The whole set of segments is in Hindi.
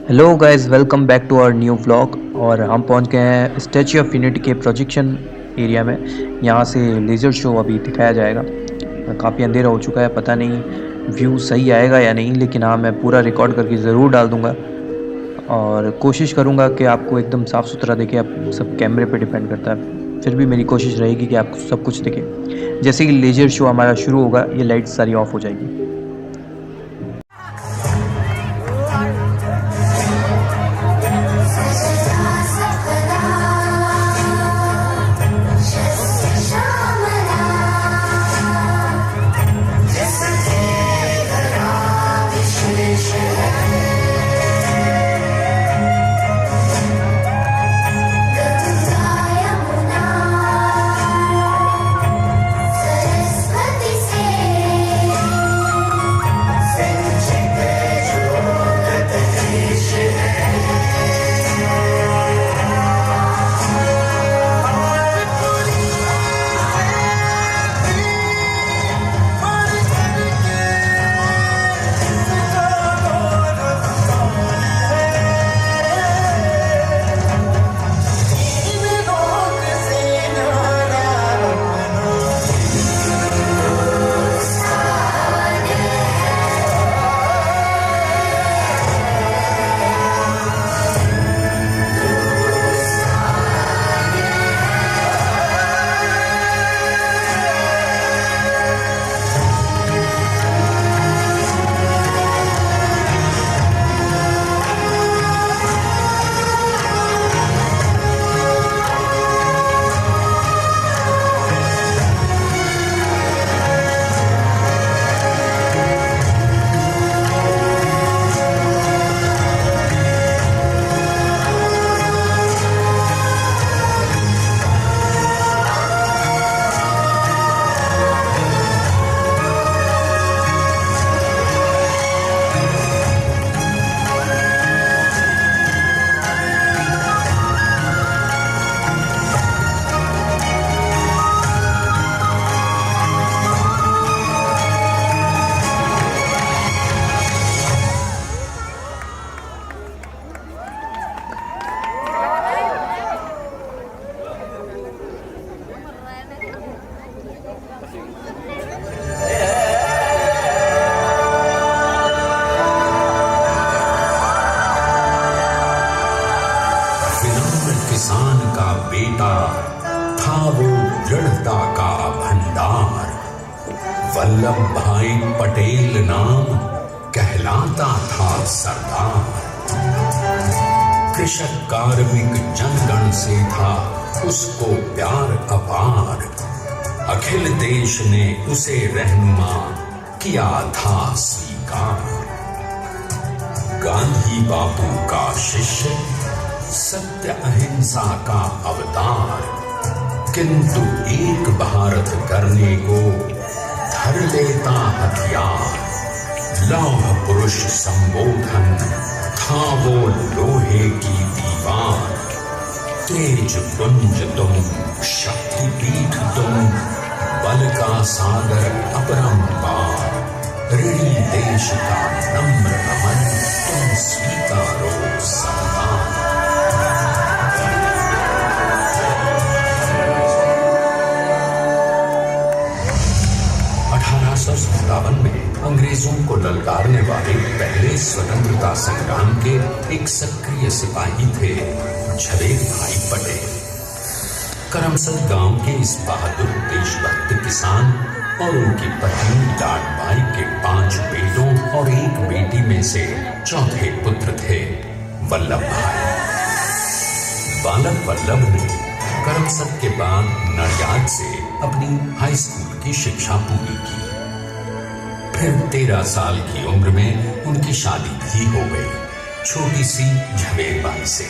Hello guys, welcome back to our new vlog. और हम पहुंच गए हैं स्टैच्यू ऑफ यूनिटी के प्रोजेक्शन एरिया में। यहाँ से लेज़र शो अभी दिखाया जाएगा। काफ़ी अंधेरा हो चुका है, पता नहीं व्यू सही आएगा या नहीं, लेकिन हाँ, मैं पूरा रिकॉर्ड करके ज़रूर डाल दूँगा और कोशिश करूँगा कि आपको एकदम साफ़ सुथरा दिखे। अब सब कैमरे पे डिपेंड करता है, फिर भी मेरी कोशिश रहेगी कि आपको सब कुछ दिखे। जैसे कि लेज़र शो हमारा शुरू होगा, ये लाइट्स सारी ऑफ हो जाएगी। किसान का बेटा था वो दृढ़ता का भंडार। वल्लभ भाई पटेल नाम कहलाता था सरदार। कृषक कार्मिक जनगण से था उसको प्यार अपार। अखिल देश ने उसे रहनुमा किया था स्वीकार। गांधी बापू का शिष्य, सत्य अहिंसा का अवतार, किंतु एक भारत करने को धर लेता हथियार। लौह पुरुष संबोधन था वो लोहे की दीवार। तेज पुंज तुम, शक्ति पीठ तुम, बल का सागर अपरंपार। ऋणी देश का नम्र नमन तुम स्वीकारो सम्मान। 1857 में अंग्रेजों को ललकारने वाले पहले स्वतंत्रता संग्राम के एक सक्रिय सिपाही थे झवेर भाई पटेल। करमसद गांव के इस बहादुर देशभक्त किसान और उनकी पत्नी लाडबाई के 5 बेटों और 1 बेटी में से चौथे पुत्र थे वल्लभ भाई। बालक वल्लभ ने करमसद के बाद नडियाद से अपनी हाई स्कूल की शिक्षा पूरी की। फिर 13 साल की उम्र में उनकी शादी भी हो गई, छोटी सी झवेर बाई से।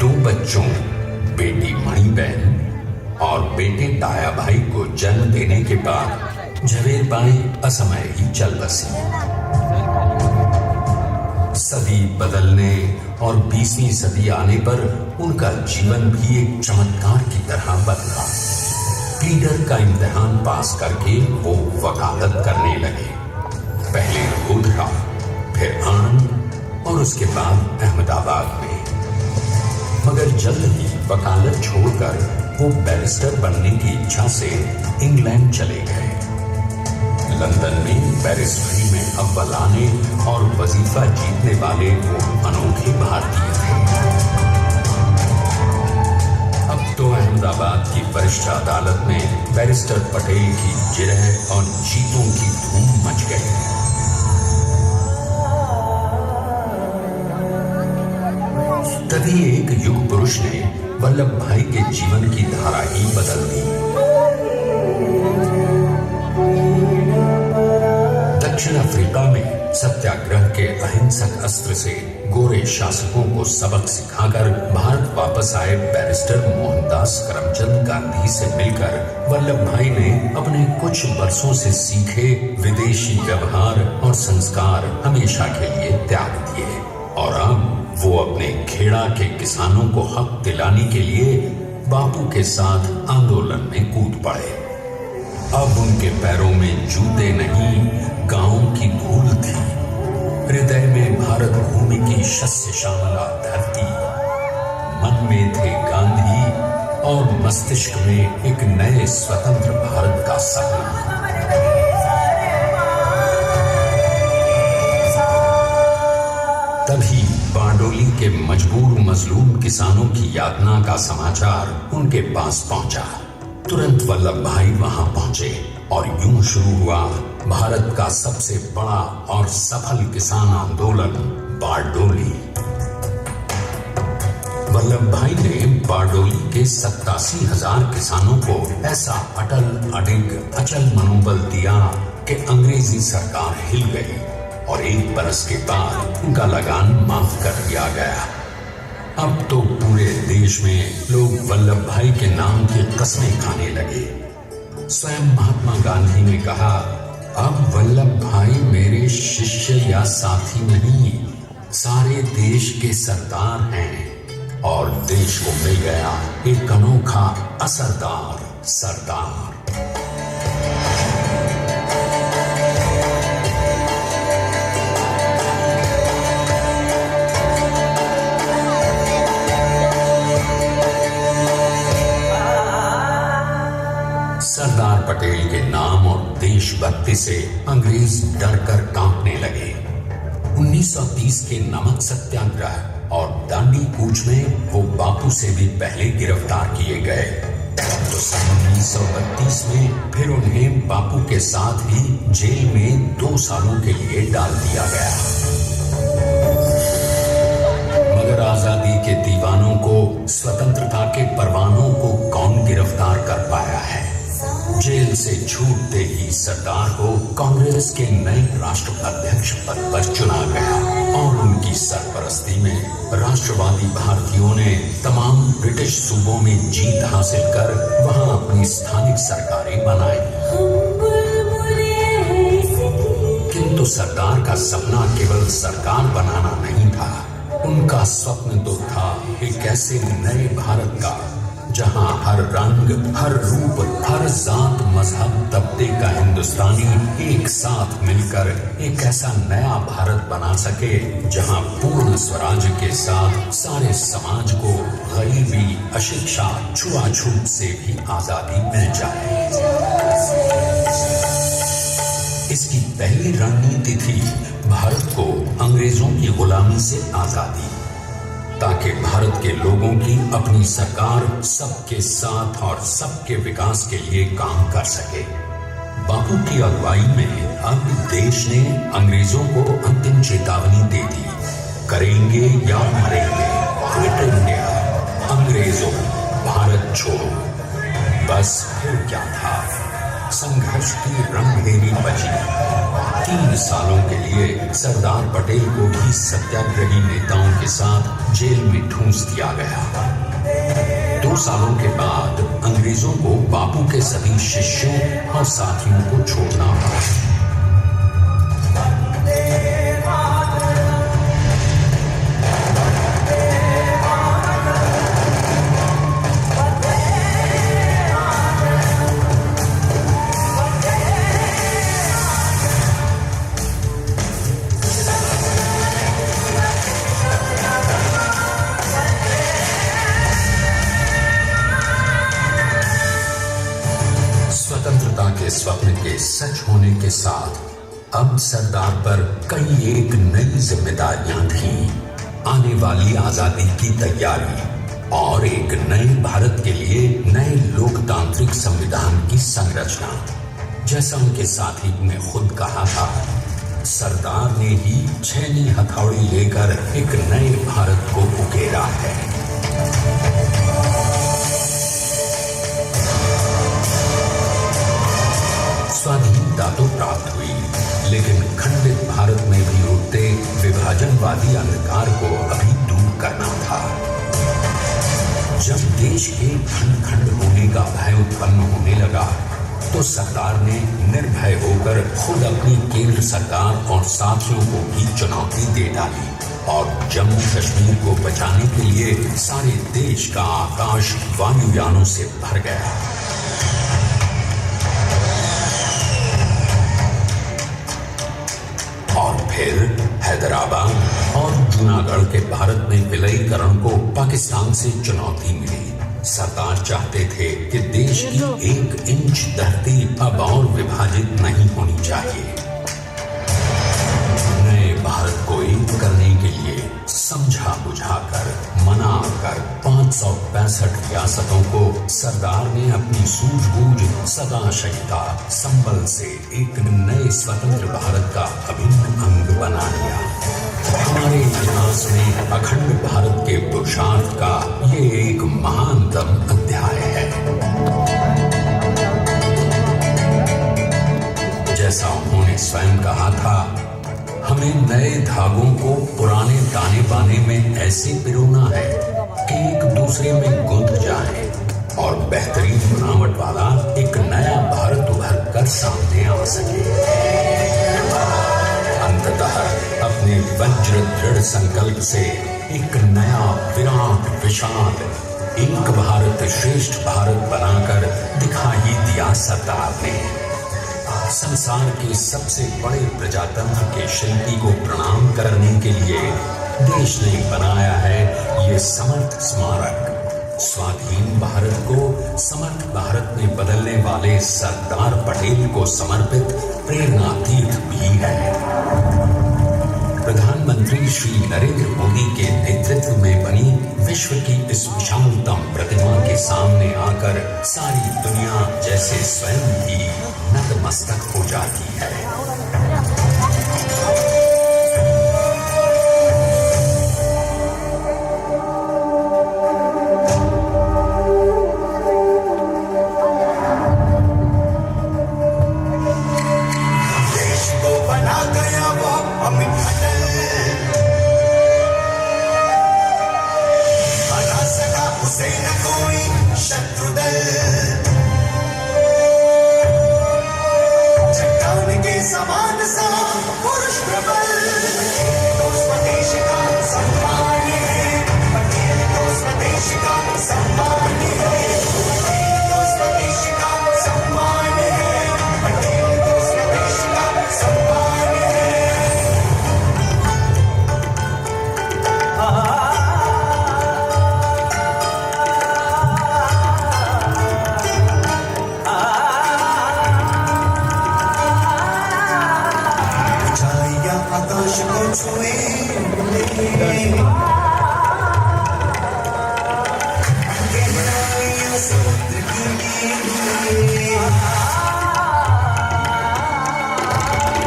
2 बच्चों, बेटी मणिबेन और बेटे दाया भाई को जन्म देने के बाद झवेर बाई असमय ही चल बसी। सदी बदलने और 20वीं सदी आने पर उनका जीवन भी एक चमत्कार की तरह बदला। प्लीडर का इम्तिहान पास करके वो वकालत करने लगे। पहले गोधरा, फिर आनंद और उसके बाद अहमदाबाद में। मगर जल्द ही वकालत छोड़कर वो बैरिस्टर बनने की इच्छा से इंग्लैंड चले गए। लंदन में बैरिस्टरी में अव्वल आने और वजीफा जीतने वाले वो अनोखे भारतीय थे। अब तो अहमदाबाद की वरिष्ठ अदालत में बैरिस्टर पटेल की जिरह और जीतों की धूम मच गई। तभी एक युग पुरुष ने वल्लभ भाई के जीवन की धारा ही बदल दी। दक्षिण अफ्रीका में सत्याग्रह के अहिंसक अस्त्र से गोरे शासकों को सबक सिखाकर भारत वापस आए बैरिस्टर मोहनदास करमचंद गांधी से मिलकर वल्लभ भाई ने अपने कुछ वर्षों से सीखे विदेशी व्यवहार और संस्कार हमेशा के लिए त्याग दिए और अब वो अपने खेड़ा के किसानों को हक दिलाने के लिए बापू के साथ आंदोलन में कूद पड़े। अब उनके पैरों में जूते नहीं, गांवों की धूल थी। हृदय में भारत भूमि की शस्य श्यामला धरती, मन में थे गांधी और मस्तिष्क में एक नए स्वतंत्र भारत का सपना। तभी बारडोली के मजबूर मजलूम किसानों की यातना का समाचार उनके पास पहुंचा। तुरंत वल्लभ भाई वहां पहुंचे और यूं शुरू हुआ भारत का सबसे बड़ा और सफल किसान आंदोलन बारडोली। वल्लभ भाई ने बारडोली के 87,000 किसानों को ऐसा अटल अडिग अचल मनोबल दिया कि अंग्रेजी सरकार हिल गई और एक बरस के बाद उनका लगान माफ कर दिया गया। अब तो पूरे देश में लोग वल्लभ भाई के नाम की कस्में खाने लगे। स्वयं महात्मा गांधी ने कहा, अब वल्लभ भाई मेरे शिष्य या साथी नहीं, सारे देश के सरदार हैं और देश को मिल गया एक अनोखा असरदार सरदार। सरदार पटेल के नाम और देशभक्ति से अंग्रेज डरकर कांपने लगे। 1930 के नमक सत्याग्रह और दांडी कूच में वो बापू से भी पहले गिरफ्तार किए गए। तो सन 1932 में फिर उन्हें बापू के साथ ही जेल में 2 सालों के लिए डाल दिया गया। मगर आजादी के दीवानों को, स्वतंत्रता के परवानों को कौन गिरफ्तार कर पाया है। जेल से छूटते ही सरदार को कांग्रेस के नए राष्ट्राध्यक्ष पद पर चुना गया और उनकी सरपरस्ती में राष्ट्रवादी भारतीयों ने तमाम ब्रिटिश सूबों में जीत हासिल कर वहां अपनी स्थानिक सरकारें बनाई। किंतु सरदार का सपना केवल सरकार बनाना नहीं था, उनका स्वप्न तो था एक ऐसे नए भारत का जहां हर रंग, हर रूप, हर जात, मजहब, तबके का हिंदुस्तानी एक साथ मिलकर एक ऐसा नया भारत बना सके जहां पूर्ण स्वराज के साथ सारे समाज को गरीबी, अशिक्षा, छुआछूत से भी आजादी मिल जाए। इसकी पहली रणनीति थी भारत को अंग्रेजों की गुलामी से आजादी, ताकि भारत के लोगों की अपनी सरकार सबके साथ और सबके विकास के लिए काम कर सके। बापू की अगुवाई में अब देश ने अंग्रेजों को अंतिम चेतावनी दे दी, करेंगे या मरेंगे, क्विट इंडिया, अंग्रेजों भारत छोड़ो। बस फिर क्या था, संघर्ष की रणभेरी बची। 3 सालों के लिए सरदार पटेल को भी सत्याग्रही नेताओं के साथ जेल में ठूंस दिया गया। 2 सालों के बाद अंग्रेजों को बापू के सभी शिष्यों और साथियों को छोड़ना पड़ा। से स्वप्न के सच होने के साथ अब सरदार पर कई एक नई जिम्मेदारियां थीं। आने वाली आजादी की तैयारी और एक नए भारत के लिए नए लोकतांत्रिक संविधान की संरचना। जैसा उनके साथी ने खुद कहा था, सरदार ने ही छेनी हथौड़ी लेकर एक नए भारत को उकेरा है। स्वाधीनता तो प्राप्त हुई, लेकिन खंडित भारत में भी उठते विभाजनवादी अंधकार को अभी दूर करना था। जब देश के खंड खंड होने का भय उत्पन्न होने लगा तो सरकार ने निर्भय होकर खुद अपनी केंद्र सरकार और साथियों को भी चुनौती दे डाली और जम्मू कश्मीर को बचाने के लिए सारे देश का आकाश वायुयानों से भर गया। और फिर हैदराबाद और जूनागढ़ के भारत में विलयीकरण को पाकिस्तान से चुनौती मिली। सरकार चाहते थे कि देश की 1 इंच धरती अब और विभाजित नहीं होनी चाहिए। नए भारत को एक करने के लिए समझा बुझाकर मना कर 565 रियासतों को सरदार ने अपनी सूझबूझ सदाशयता संबल से एक नए स्वतंत्र भारत का अभिन्न अंग बना लिया। हमारे इतिहास में अखंड भारत के पुरुषार्थ का ये एक महानतम अध्याय है। जैसा उन्होंने स्वयं कहा था, हमें नए धागों को पुराने ताने बाने में ऐसे पिरोना है कि एक दूसरे में गुंथ जाए और बेहतरीन बनावट वाला एक नया भारत उभर कर सामने आ सके। अंततः अपने वज्र दृढ़ संकल्प से एक नया विराट विशाल एक भारत श्रेष्ठ भारत बनाकर दिखा ही दिया सरदार ने। संसार के सबसे बड़े प्रजातंत्र के शिल्पी को प्रणाम करने के लिए देश ने बनाया है ये समर्थ स्मारक। स्वाधीन भारत को समर्थ भारत में बदलने वाले सरदार पटेल को समर्पित प्रेरणा तीर्थ भी है। प्रधानमंत्री श्री नरेंद्र मोदी के नेतृत्व में बनी विश्व की इस विशालतम प्रतिमा के सामने आकर सारी दुनिया जैसे स्वयं ही नतमस्तक हो जाती है। देश को बना गया वो अमित अटल, बना सका उसे न कोई शत्रु दल। समान सा पुरुष प्रबल, तो स्वदेश का सम्मान है। पटेल तो स्वदेश का सम्मान है। पटेल तो स्वदेश का सम्मान है। पटेल तो स्वदेश का सम्मान है। आकाश को छुए समुद्र की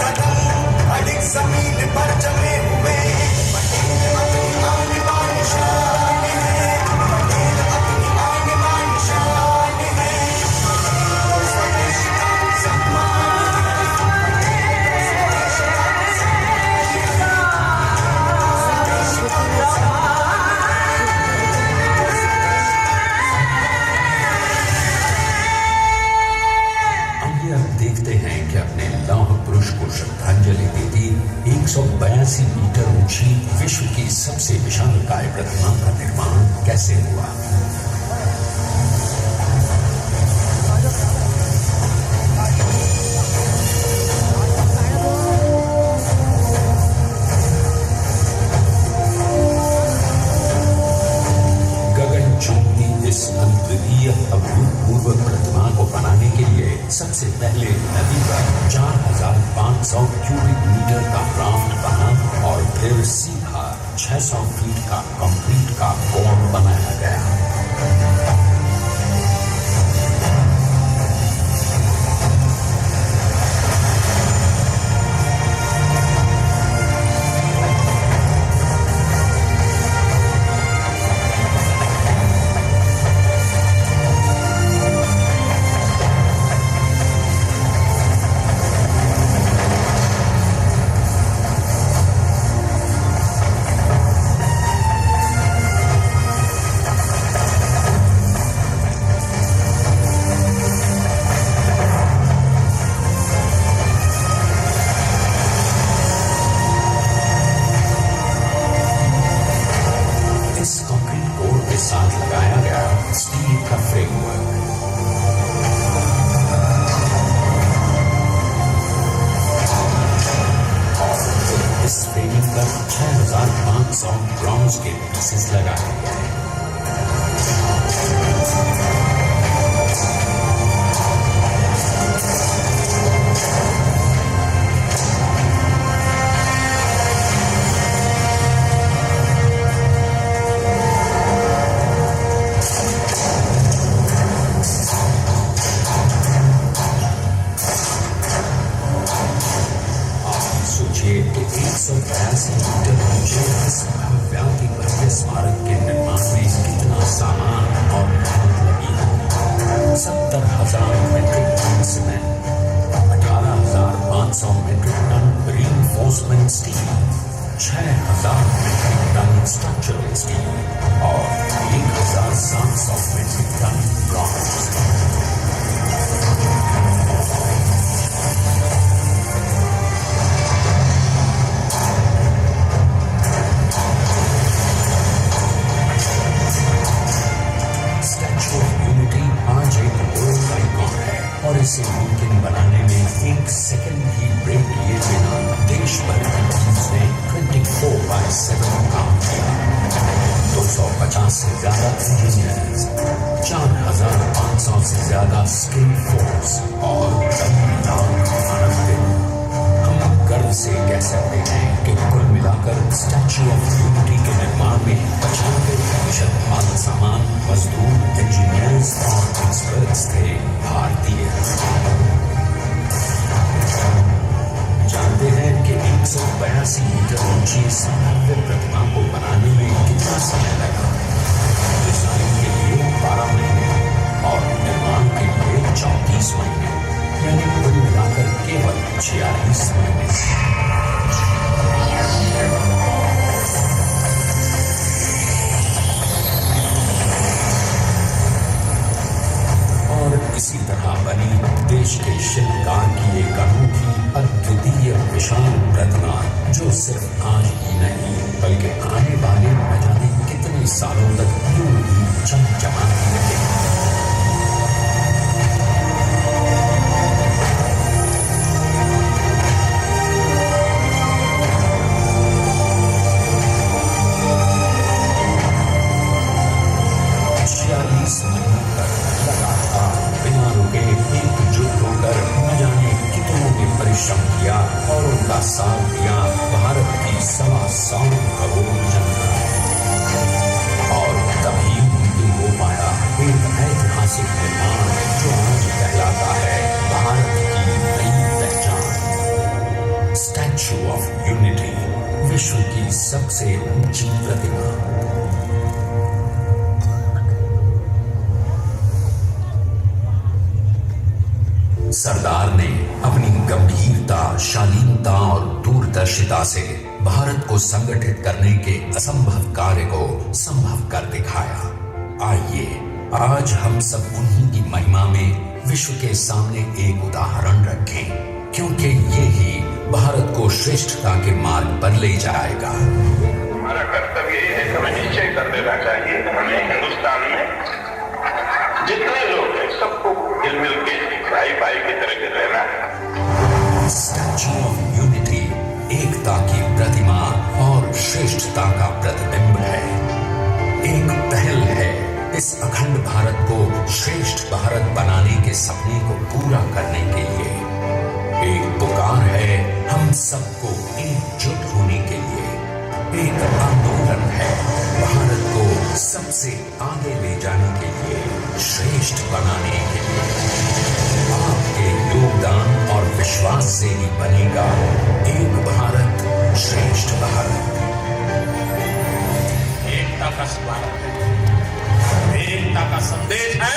कदम अधिक जमीन पर जमे हुए। पटेल अपनी आन बान शान है। पटेल अपनी आन बान शान है। पटेल स्वदेश का सम्मान है। देखते हैं कि अपने लौह पुरुष को श्रद्धांजलि देती 182 मीटर ऊंची विश्व की सबसे विशालकाय प्रतिमा का निर्माण कैसे हुआ। गगन चुंबी इस अद्वितीय अभूतपूर्व प्रतिमा को बनाने के लिए सबसे पहले नदी पर 4,500 क्यूबिक मीटर का राफ्ट बना और फिर सीधा 600 फीट का कंक्रीट का कोण बनाया गया। ब्रॉन्ज के पीसेस लगाए गए। सोचिए कि 182 मीटर ऊंचे इस भव्याति भव्य स्मारक के निर्माण में कितना सामान और मेहनत लगी है। 70,000 metric tonne cement, 18,500 metric tonne reinforcement steel, 6,000 metric tonne structural steel और 1,700 मेट्रिक टन ब्रॉन्ज। और इसे मुमकिन बनाने में एक सेकंड भी ब्रेक लिए बिना देश भर की टीम्स ने 24/7 काम किया। 250 से ज्यादा इंजीनियर्स, 4,500 से ज्यादा स्किल फोर्स और 10 लाख मानव दिन। हम गर्व से कह सकते हैं कि कुल मिलाकर स्टैच्यू ऑफ यूनिटी के निर्माण में 95% मानव सामान, मजदूर, इंजीनियर्स और एक्सपर्ट्स थे भारतीय। जानते हैं कि 182 मीटर ऊंची इस भव्य प्रतिमा को बनाने में कितना समय लगा? डिजाइन के लिए 12 महीने और निर्माण के लिए 34 महीने, यानी कुल मिलाकर केवल 46 महीने। इसी तरह बनी देश के शिल्पकार की एक अनूठी अद्वितीय विशाल प्रतिमा, जो सिर्फ आज ही नहीं बल्कि आने वाले न जाने कितने सालों तक यूं ही चमचमाती रहेगी। किया और उनका साथ दिया भारत की 125 करोड़ जनता। और तभी मुमकिन हो पाया एक ऐतिहासिक निर्माण जो आज कहलाता है भारत की नई पहचान। स्टैच्यू ऑफ यूनिटी, विश्व की सबसे ऊंची प्रतिमा। सरदार ने अपनी गंभीरता, शालीनता और दूरदर्शिता से भारत को संगठित करने के असंभव कार्य को संभव कर दिखाया। आइए आज हम सब उन्हीं की महिमा में विश्व के सामने एक उदाहरण रखें, क्योंकि ये ही भारत को श्रेष्ठता के मार्ग पर ले जाएगा। हमारा कर्तव्य ये है, हमें निश्चय कर देना चाहिए हमें हिंदुस्तान में जितने लोग हैं सबको मिल के भाई भाई की तरह रहना है। स्टैच्यू ऑफ यूनिटी एकता की प्रतिमा और श्रेष्ठता का प्रतिबिंब है। एक पहल है इस अखंड भारत को श्रेष्ठ भारत बनाने के सपने को पूरा करने के लिए एक पुकार है हम सबको एकजुट होने के लिए। एक आंदोलन है भारत को सबसे आगे ले जाने के लिए, श्रेष्ठ बनाने के लिए। आपके योगदान और विश्वास से ही बनेगा एक भारत श्रेष्ठ भारत। एकता का स्मारक है, एकता का संदेश है